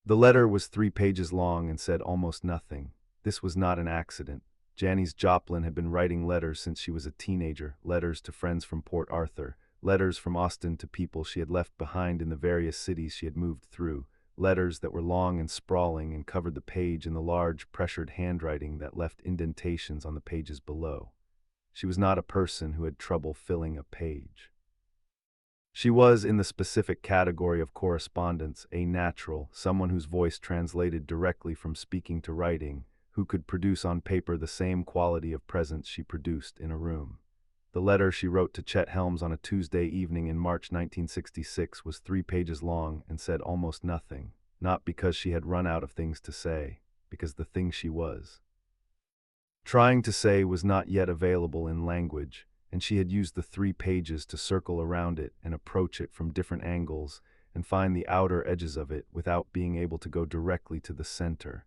The letter was 3 pages long and said almost nothing. This was not an accident. Janis Joplin had been writing letters since she was a teenager, letters to friends from Port Arthur, letters from Austin to people she had left behind in the various cities she had moved through, letters that were long and sprawling and covered the page in the large, pressured handwriting that left indentations on the pages below. She was not a person who had trouble filling a page. She was, in the specific category of correspondence, a natural, someone whose voice translated directly from speaking to writing, who could produce on paper the same quality of presence she produced in a room. The letter she wrote to Chet Helms on a Tuesday evening in March 1966 was 3 pages long and said almost nothing, not because she had run out of things to say, because the thing she was trying to say was not yet available in language, and she had used the 3 pages to circle around it and approach it from different angles and find the outer edges of it without being able to go directly to the center.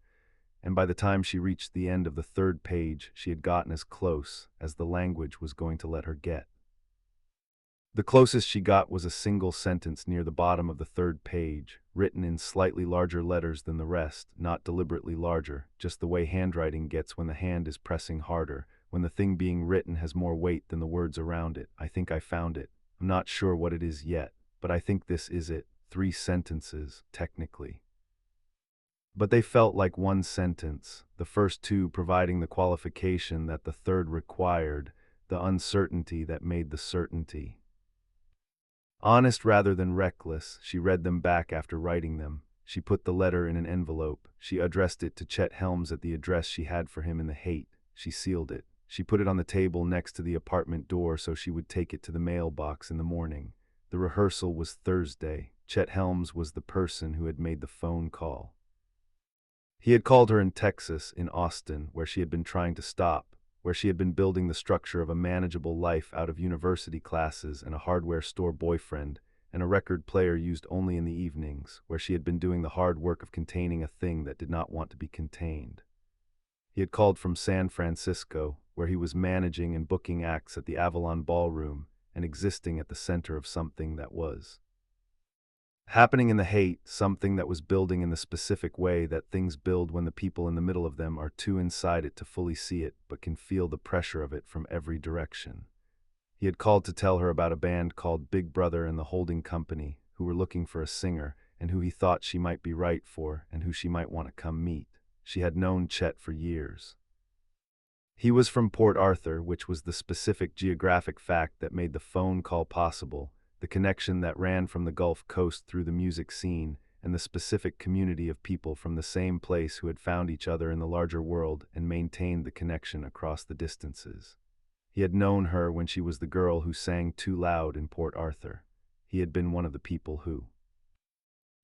And by the time she reached the end of the 3rd page, she had gotten as close as the language was going to let her get. The closest she got was a single sentence near the bottom of the 3rd page, written in slightly larger letters than the rest, not deliberately larger, just the way handwriting gets when the hand is pressing harder, when the thing being written has more weight than the words around it. I think I found it. I'm not sure what it is yet, but I think this is it. 3 sentences, technically. But they felt like one sentence, the first 2 providing the qualification that the 3rd required, the uncertainty that made the certainty. Honest rather than reckless, she read them back after writing them. She put the letter in an envelope. She addressed it to Chet Helms at the address she had for him in the Haight. She sealed it. She put it on the table next to the apartment door so she would take it to the mailbox in the morning. The rehearsal was Thursday. Chet Helms was the person who had made the phone call. He had called her in Texas, in Austin, where she had been trying to stop, where she had been building the structure of a manageable life out of university classes and a hardware store boyfriend, and a record player used only in the evenings, where she had been doing the hard work of containing a thing that did not want to be contained. He had called from San Francisco, where he was managing and booking acts at the Avalon Ballroom and existing at the center of something that was happening in the Haight, something that was building in the specific way that things build when the people in the middle of them are too inside it to fully see it, but can feel the pressure of it from every direction. He had called to tell her about a band called Big Brother and the Holding Company, who were looking for a singer, and who he thought she might be right for, and who she might want to come meet. She had known Chet for years. He was from Port Arthur, which was the specific geographic fact that made the phone call possible, the connection that ran from the Gulf Coast through the music scene, and the specific community of people from the same place who had found each other in the larger world and maintained the connection across the distances. He had known her when she was the girl who sang too loud in Port Arthur. He had been one of the people who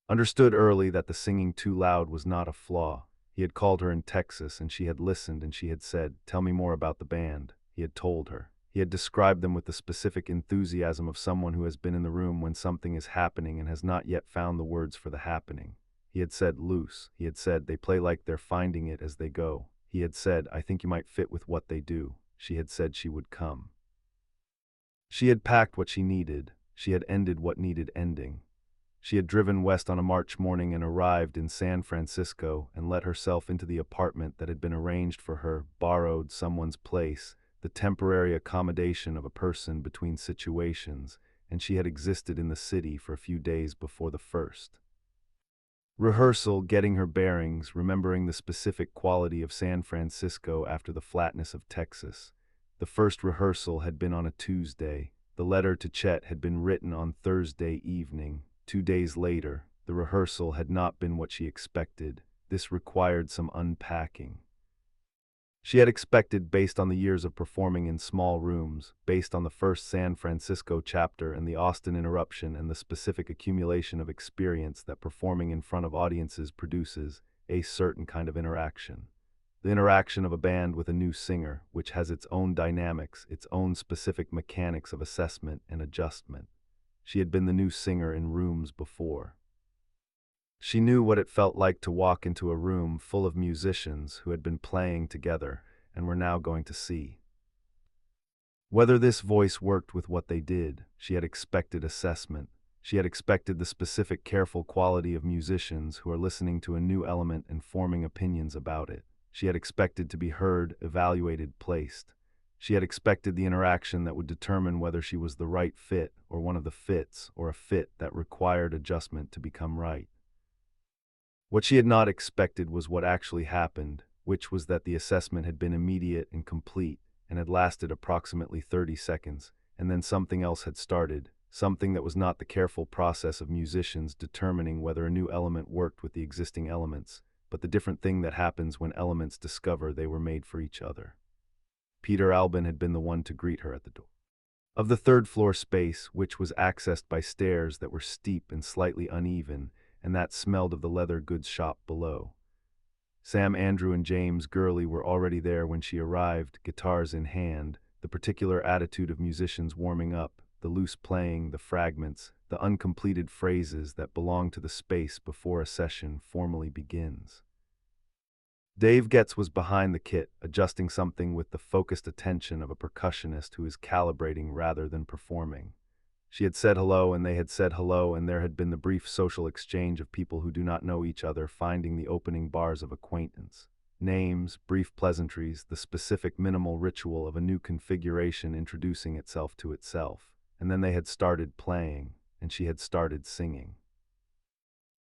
understood early that the singing too loud was not a flaw. He had called her in Texas, and she had listened, and she had said, "Tell me more about the band." He had told her. He had described them with the specific enthusiasm of someone who has been in the room when something is happening and has not yet found the words for the happening. He had said, "Loose." He had said, "They play like they're finding it as they go." He had said, "I think you might fit with what they do." She had said she would come. She had packed what she needed. She had ended what needed ending. She had driven west on a March morning and arrived in San Francisco and let herself into the apartment that had been arranged for her, borrowed someone's place, the temporary accommodation of a person between situations, and she had existed in the city for a few days before the first rehearsal, getting her bearings, remembering the specific quality of San Francisco after the flatness of Texas. The first rehearsal had been on a Tuesday. The letter to Chet had been written on Thursday evening. 2 days later, the rehearsal had not been what she expected. This required some unpacking. She had expected, based on the years of performing in small rooms, based on the first San Francisco chapter and the Austin interruption and the specific accumulation of experience that performing in front of audiences produces, a certain kind of interaction. The interaction of a band with a new singer, which has its own dynamics, its own specific mechanics of assessment and adjustment. She had been the new singer in rooms before. She knew what it felt like to walk into a room full of musicians who had been playing together and were now going to see whether this voice worked with what they did. She had expected assessment. She had expected the specific careful quality of musicians who are listening to a new element and forming opinions about it. She had expected to be heard, evaluated, placed. She had expected the interaction that would determine whether she was the right fit or one of the fits or a fit that required adjustment to become right. What she had not expected was what actually happened, which was that the assessment had been immediate and complete and had lasted approximately 30 seconds, and then something else had started, something that was not the careful process of musicians determining whether a new element worked with the existing elements, but the different thing that happens when elements discover they were made for each other. Peter Albin had been the one to greet her at the door of the third-floor space, which was accessed by stairs that were steep and slightly uneven, and that smelled of the leather goods shop below. Sam, Andrew, and James Gurley were already there when she arrived, guitars in hand, the particular attitude of musicians warming up, the loose playing, the fragments, the uncompleted phrases that belong to the space before a session formally begins. Dave Getz was behind the kit, adjusting something with the focused attention of a percussionist who is calibrating rather than performing. She had said hello, and they had said hello, and there had been the brief social exchange of people who do not know each other finding the opening bars of acquaintance. Names, brief pleasantries, the specific minimal ritual of a new configuration introducing itself to itself. And then they had started playing, and she had started singing.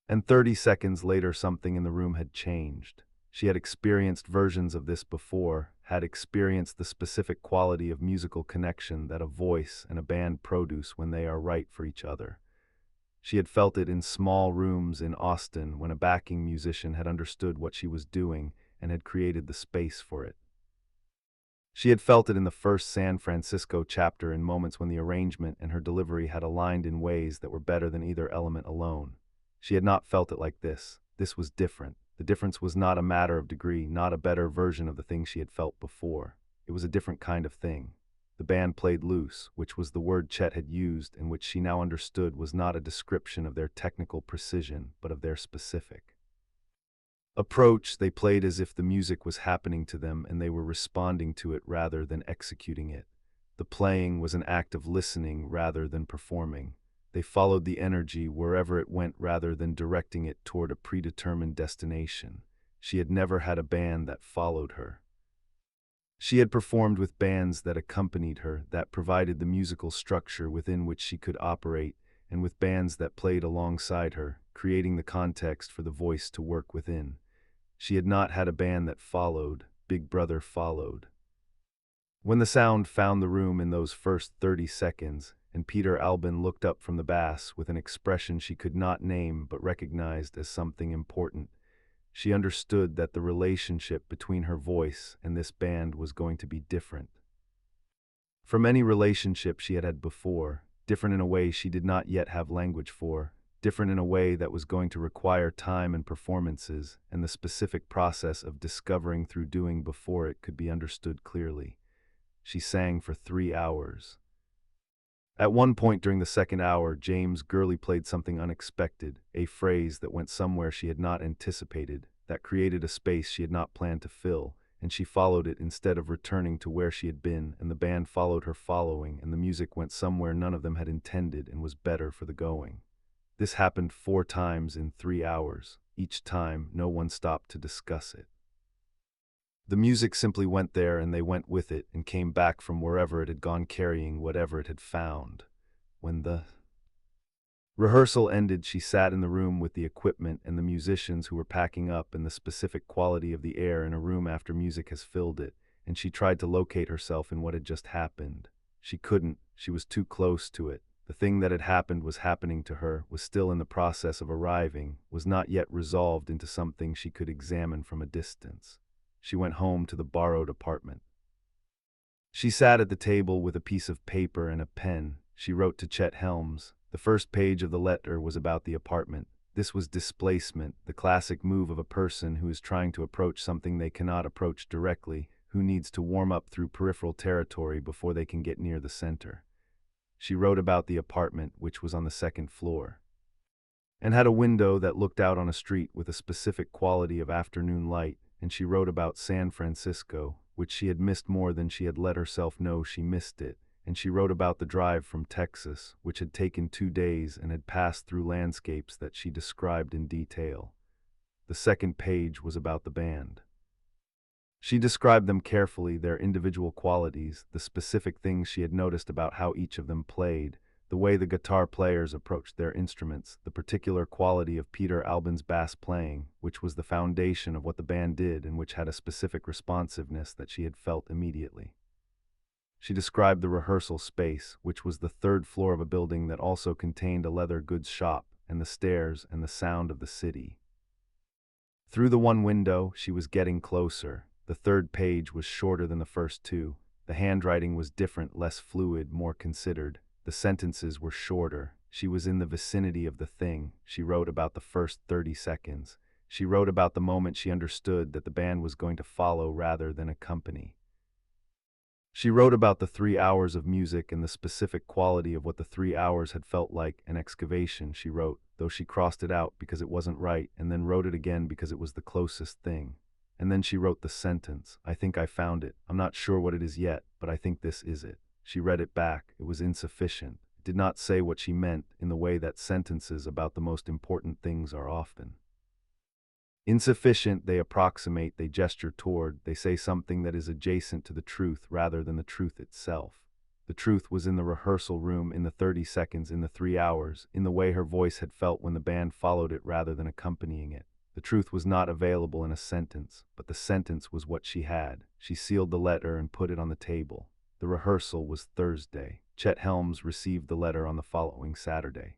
And 30 seconds later something in the room had changed. She had experienced versions of this before, had experienced the specific quality of musical connection that a voice and a band produce when they are right for each other. She had felt it in small rooms in Austin when a backing musician had understood what she was doing and had created the space for it. She had felt it in the first San Francisco chapter in moments when the arrangement and her delivery had aligned in ways that were better than either element alone. She had not felt it like this. This was different. The difference was not a matter of degree, not a better version of the thing she had felt before. It was a different kind of thing. The band played loose, which was the word Chet had used and which she now understood was not a description of their technical precision, but of their specific approach. They played as if the music was happening to them and they were responding to it rather than executing it. The playing was an act of listening rather than performing. They followed the energy wherever it went rather than directing it toward a predetermined destination. She had never had a band that followed her. She had performed with bands that accompanied her, that provided the musical structure within which she could operate, and with bands that played alongside her, creating the context for the voice to work within. She had not had a band that followed. Big Brother followed. When the sound found the room in those first 30 seconds, and Peter Albin looked up from the bass with an expression she could not name but recognized as something important, she understood that the relationship between her voice and this band was going to be different from any relationship she had had before, different in a way she did not yet have language for, different in a way that was going to require time and performances and the specific process of discovering through doing before it could be understood clearly. She sang for 3 hours. At one point during the second hour, James Gurley played something unexpected, a phrase that went somewhere she had not anticipated, that created a space she had not planned to fill, and she followed it instead of returning to where she had been, and the band followed her following, and the music went somewhere none of them had intended and was better for the going. This happened 4 times in 3 hours. Each time, no one stopped to discuss it. The music simply went there and they went with it and came back from wherever it had gone carrying whatever it had found. When the rehearsal ended, she sat in the room with the equipment and the musicians who were packing up and the specific quality of the air in a room after music has filled it, and she tried to locate herself in what had just happened. She couldn't. She was too close to it. The thing that had happened was happening to her, was still in the process of arriving, was not yet resolved into something she could examine from a distance. She went home to the borrowed apartment. She sat at the table with a piece of paper and a pen. She wrote to Chet Helms. The first page of the letter was about the apartment. This was displacement, the classic move of a person who is trying to approach something they cannot approach directly, who needs to warm up through peripheral territory before they can get near the center. She wrote about the apartment, which was on the 2nd floor, and had a window that looked out on a street with a specific quality of afternoon light, and she wrote about San Francisco, which she had missed more than she had let herself know she missed it, and she wrote about the drive from Texas, which had taken 2 days and had passed through landscapes that she described in detail. The second page was about the band. She described them carefully, their individual qualities, the specific things she had noticed about how each of them played, the way the guitar players approached their instruments, the particular quality of Peter Albin's bass playing, which was the foundation of what the band did and which had a specific responsiveness that she had felt immediately. She described the rehearsal space, which was the third floor of a building that also contained a leather goods shop, and the stairs and the sound of the city. Through the one window, she was getting closer. The third page was shorter than the first two. The handwriting was different, less fluid, more considered. The sentences were shorter. She was in the vicinity of the thing. She wrote about the first 30 seconds. She wrote about the moment she understood that the band was going to follow rather than accompany. She wrote about the 3 hours of music and the specific quality of what the 3 hours had felt like. An excavation, she wrote, though she crossed it out because it wasn't right, and then wrote it again because it was the closest thing. And then she wrote the sentence, "I think I found it. I'm not sure what it is yet, but I think this is it." She read it back. It was insufficient. It did not say what she meant in the way that sentences about the most important things are often. Insufficient, they approximate, they gesture toward, they say something that is adjacent to the truth rather than the truth itself. The truth was in the rehearsal room, in the 30 seconds, in the 3 hours, in the way her voice had felt when the band followed it rather than accompanying it. The truth was not available in a sentence, but the sentence was what she had. She sealed the letter and put it on the table. The rehearsal was Thursday. Chet Helms received the letter on the following Saturday.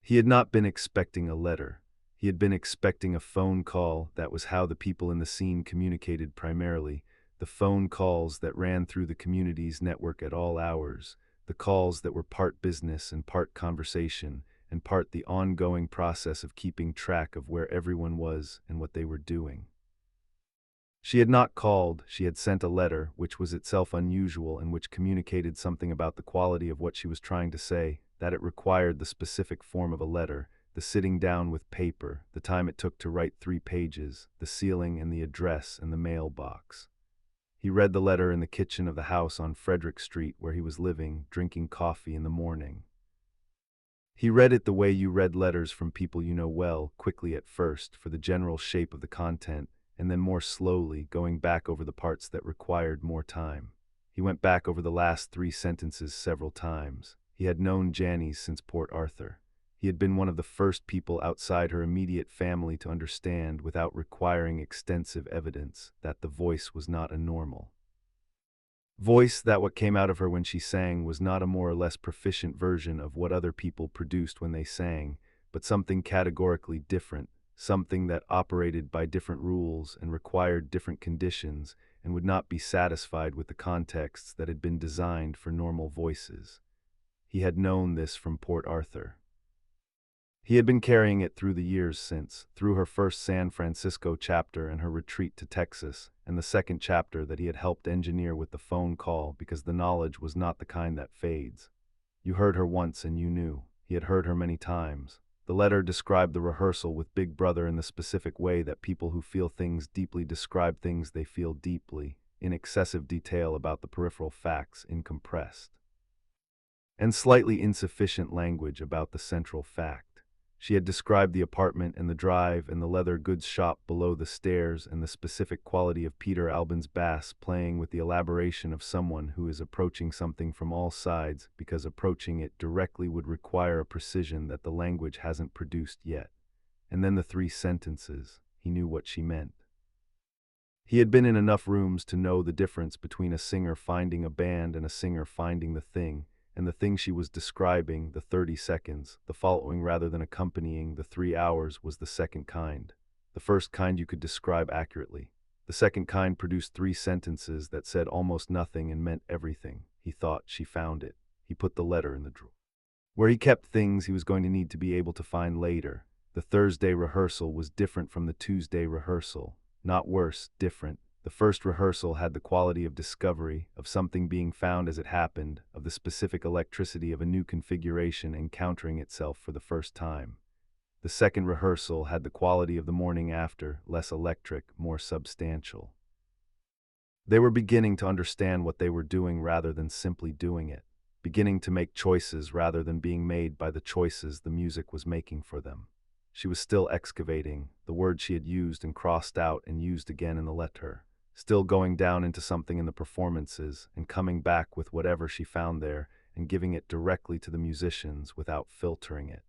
He had not been expecting a letter. He had been expecting a phone call. That was how the people in the scene communicated primarily. The phone calls that ran through the community's network at all hours. The calls that were part business and part conversation, and part the ongoing process of keeping track of where everyone was and what they were doing. She had not called, she had sent a letter, which was itself unusual and which communicated something about the quality of what she was trying to say, that it required the specific form of a letter, the sitting down with paper, the time it took to write 3 pages, the sealing and the address and the mailbox. He read the letter in the kitchen of the house on Frederick Street where he was living, drinking coffee in the morning. He read it the way you read letters from people you know well, quickly at first, for the general shape of the content, and then more slowly, going back over the parts that required more time. He went back over the last 3 sentences several times. He had known Janis since Port Arthur. He had been one of the first people outside her immediate family to understand, without requiring extensive evidence, that the voice was not a normal voice, that what came out of her when she sang was not a more or less proficient version of what other people produced when they sang, but something categorically different, something that operated by different rules and required different conditions and would not be satisfied with the contexts that had been designed for normal voices. He had known this from Port Arthur. He had been carrying it through the years since, through her first San Francisco chapter and her retreat to Texas, and the second chapter that he had helped engineer with the phone call, because the knowledge was not the kind that fades. You heard her once and you knew. He had heard her many times. The letter described the rehearsal with Big Brother in the specific way that people who feel things deeply describe things they feel deeply, in excessive detail about the peripheral facts, in compressed and slightly insufficient language about the central fact. She had described the apartment and the drive and the leather goods shop below the stairs and the specific quality of Peter Albin's bass playing with the elaboration of someone who is approaching something from all sides, because approaching it directly would require a precision that the language hasn't produced yet. And then the 3 sentences. He knew what she meant. He had been in enough rooms to know the difference between a singer finding a band and a singer finding the thing. And the thing she was describing, the 30 seconds, the following rather than accompanying, the 3 hours, was the second kind. The first kind you could describe accurately. The second kind produced 3 sentences that said almost nothing and meant everything. He thought she found it. He put the letter in the drawer, where he kept things he was going to need to be able to find later. The Thursday rehearsal was different from the Tuesday rehearsal. Not worse, different. The first rehearsal had the quality of discovery, of something being found as it happened, of the specific electricity of a new configuration encountering itself for the first time. The second rehearsal had the quality of the morning after, less electric, more substantial. They were beginning to understand what they were doing rather than simply doing it, beginning to make choices rather than being made by the choices the music was making for them. She was still excavating, the word she had used and crossed out and used again in the letter, still going down into something in the performances and coming back with whatever she found there and giving it directly to the musicians without filtering it.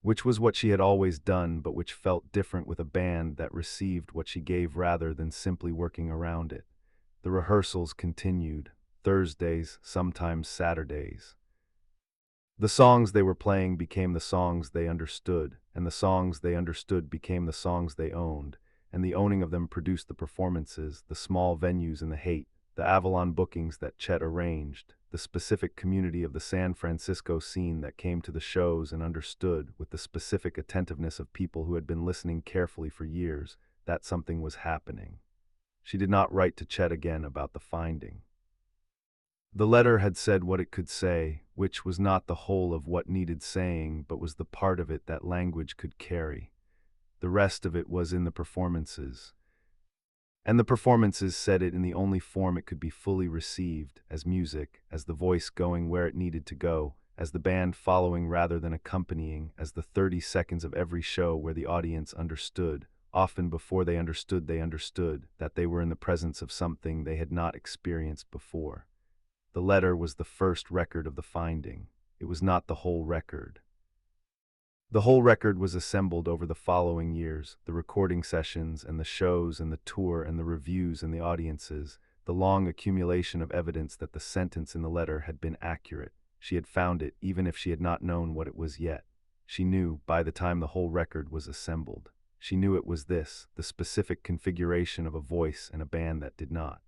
Which was what she had always done, but which felt different with a band that received what she gave rather than simply working around it. The rehearsals continued, Thursdays, sometimes Saturdays. The songs they were playing became the songs they understood, and the songs they understood became the songs they owned, and the owning of them produced the performances, the small venues in the Haight, the Avalon bookings that Chet arranged, the specific community of the San Francisco scene that came to the shows and understood, with the specific attentiveness of people who had been listening carefully for years, that something was happening. She did not write to Chet again about the finding. The letter had said what it could say, which was not the whole of what needed saying, but was the part of it that language could carry. The rest of it was in the performances. And the performances said it in the only form it could be fully received, as music, as the voice going where it needed to go, as the band following rather than accompanying, as the 30 seconds of every show where the audience understood, often before they understood, that they were in the presence of something they had not experienced before. The letter was the first record of the finding. It was not the whole record. The whole record was assembled over the following years, the recording sessions and the shows and the tour and the reviews and the audiences, the long accumulation of evidence that the sentence in the letter had been accurate. She had found it even if she had not known what it was yet. She knew by the time the whole record was assembled. She knew it was this, the specific configuration of a voice and a band that did not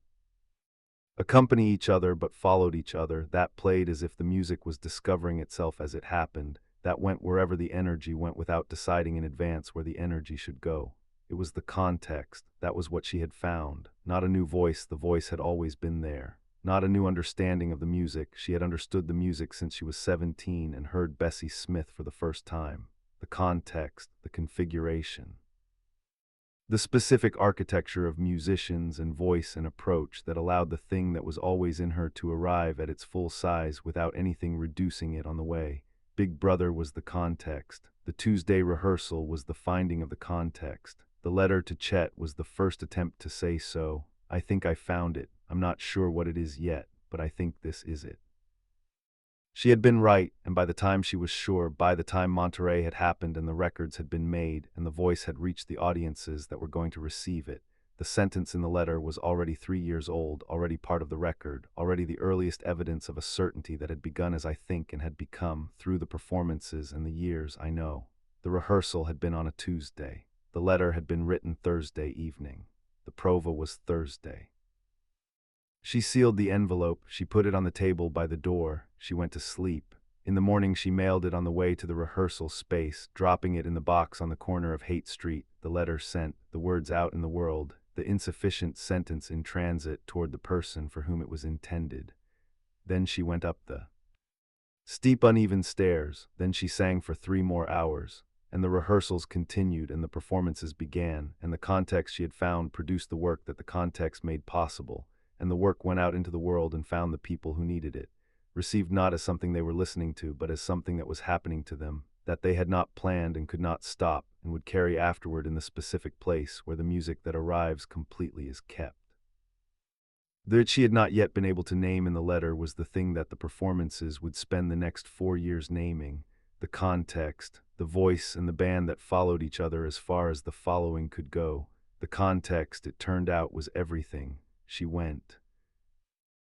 accompany each other but followed each other, that played as if the music was discovering itself as it happened, that went wherever the energy went without deciding in advance where the energy should go. It was the context, that was what she had found. Not a new voice, the voice had always been there. Not a new understanding of the music, she had understood the music since she was 17 and heard Bessie Smith for the first time. The context, the configuration. The specific architecture of musicians and voice and approach that allowed the thing that was always in her to arrive at its full size without anything reducing it on the way. Big Brother was the context. The Tuesday rehearsal was the finding of the context. The letter to Chet was the first attempt to say so. I think I found it. I'm not sure what it is yet, but I think this is it. She had been right, and by the time she was sure, by the time Monterey had happened and the records had been made and the voice had reached the audiences that were going to receive it, the sentence in the letter was already 3 years old, already part of the record, already the earliest evidence of a certainty that had begun as I think and had become, through the performances and the years, I know. The rehearsal had been on a Tuesday. The letter had been written Thursday evening. The prova was Thursday. She sealed the envelope, she put it on the table by the door, she went to sleep. In the morning she mailed it on the way to the rehearsal space, dropping it in the box on the corner of Haight Street, the letter sent, the words out in the world, the insufficient sentence in transit toward the person for whom it was intended. Then she went up the steep uneven stairs, then she sang for 3 more hours, and the rehearsals continued and the performances began, and the context she had found produced the work that the context made possible. And the work went out into the world and found the people who needed it, received not as something they were listening to, but as something that was happening to them, that they had not planned and could not stop, and would carry afterward in the specific place where the music that arrives completely is kept. That she had not yet been able to name in the letter was the thing that the performances would spend the next 4 years naming, the context, the voice and the band that followed each other as far as the following could go. The context, it turned out, was everything. She went.